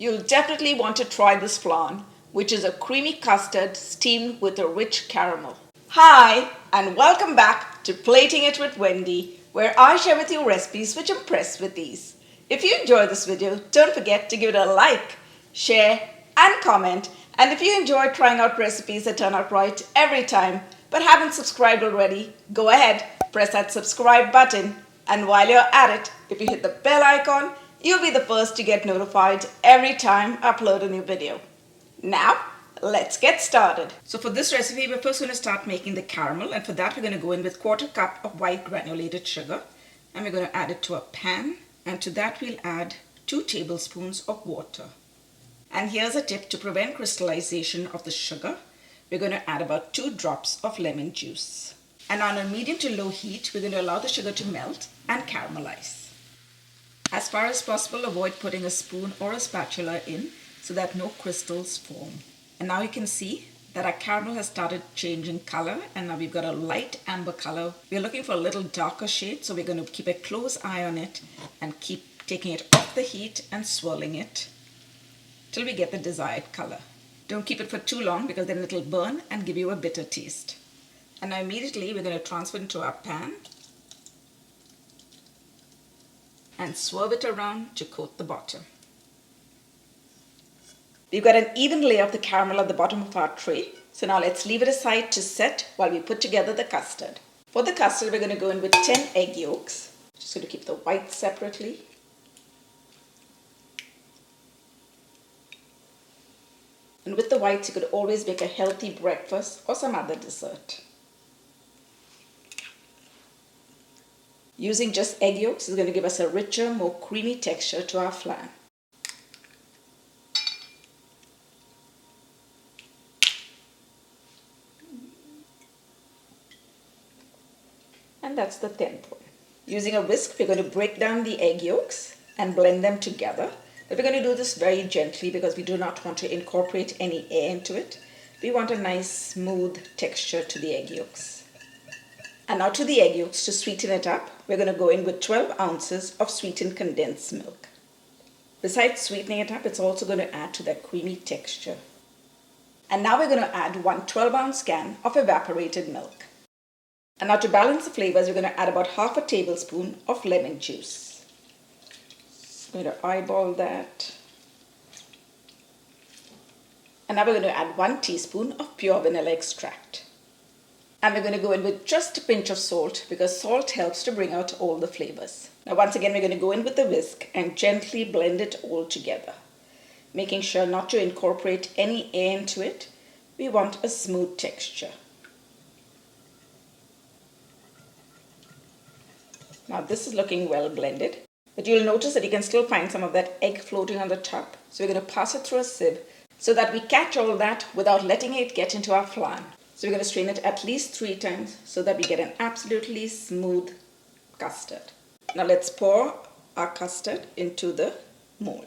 You'll definitely want to try this flan, which is a creamy custard steamed with a rich caramel. Hi, and welcome back to Plating It with Wendy, where I share with you recipes which impress with ease. If you enjoyed this video, don't forget to give it a like, share, and comment. And if you enjoy trying out recipes that turn out right every time, but haven't subscribed already, go ahead, press that subscribe button. And while you're at it, if you hit the bell icon, you'll be the first to get notified every time I upload a new video. Now, let's get started. So for this recipe, we're first going to start making the caramel, and for that we're going to go in with 1/4 cup of white granulated sugar, and we're going to add it to a pan, and to that we'll add 2 tablespoons of water. And here's a tip to prevent crystallization of the sugar. We're going to add about 2 drops of lemon juice. And on a medium to low heat, we're going to allow the sugar to melt and caramelize. As far as possible, avoid putting a spoon or a spatula in so that no crystals form. And now you can see that our caramel has started changing color, and now we've got a light amber color. We're looking for a little darker shade, so we're going to keep a close eye on it and keep taking it off the heat and swirling it till we get the desired color. Don't keep it for too long because then it'll burn and give you a bitter taste. And now immediately we're going to transfer it into our pan and swerve it around to coat the bottom. We've got an even layer of the caramel at the bottom of our tray. So now let's leave it aside to set while we put together the custard. For the custard, we're going to go in with 10 egg yolks. Just going to keep the whites separately. And with the whites, you could always make a healthy breakfast or some other dessert. Using just egg yolks is going to give us a richer, more creamy texture to our flan. And that's the 10th one. Using a whisk, we're going to break down the egg yolks and blend them together. But we're going to do this very gently because we do not want to incorporate any air into it. We want a nice, smooth texture to the egg yolks. And now to the egg yolks, to sweeten it up, we're going to go in with 12 ounces of sweetened condensed milk. Besides sweetening it up, it's also going to add to that creamy texture. And now we're going to add 1 12-ounce can of evaporated milk. And now to balance the flavors, we're going to add about 1/2 tablespoon of lemon juice. I'm going to eyeball that. And now we're going to add 1 teaspoon of pure vanilla extract. And we're going to go in with just a pinch of salt because salt helps to bring out all the flavors. Now once again, we're going to go in with the whisk and gently blend it all together, making sure not to incorporate any air into it. We want a smooth texture. Now this is looking well blended, but you'll notice that you can still find some of that egg floating on the top. So we're going to pass it through a sieve so that we catch all that without letting it get into our flan. So we're going to strain it at least 3 times so that we get an absolutely smooth custard. Now let's pour our custard into the mold.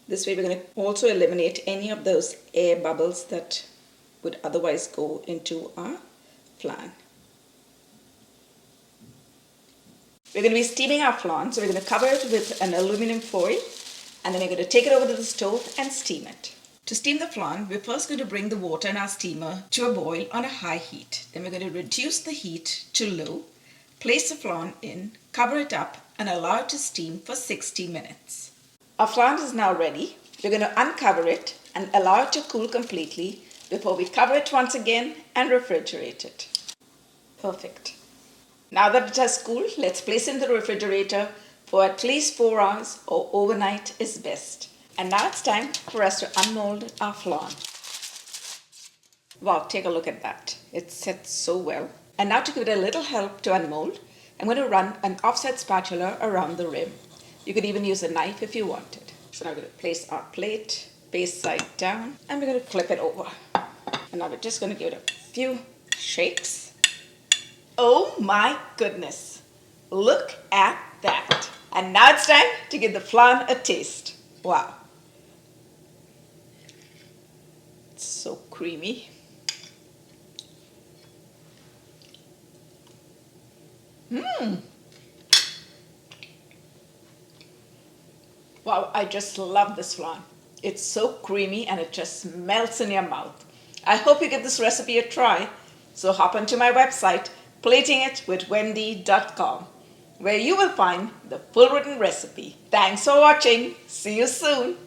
This way we're going to also eliminate any of those air bubbles that would otherwise go into our flan. We're going to be steaming our flan, so we're going to cover it with an aluminum foil, and then we're going to take it over to the stove and steam it. To steam the flan, we're first going to bring the water in our steamer to a boil on a high heat. Then we're going to reduce the heat to low, place the flan in, cover it up, and allow it to steam for 60 minutes. Our flan is now ready. We're going to uncover it and allow it to cool completely before we cover it once again and refrigerate it. Perfect. Now that it has cooled, let's place it in the refrigerator for at least 4 hours, or overnight is best. And now it's time for us to unmold our flan. Wow, take a look at that. It sets so well. And now to give it a little help to unmold, I'm going to run an offset spatula around the rim. You could even use a knife if you wanted. So now we're going to place our plate face side down, and we're going to flip it over. And now we're just going to give it a few shakes. Oh my goodness. Look at that. And now it's time to give the flan a taste. Wow. It's so creamy. Wow, I just love this flan. It's so creamy and it just melts in your mouth. I hope you give this recipe a try. So hop onto my website, platingitwithwendy.com, where you will find the full written recipe. Thanks for watching. See you soon.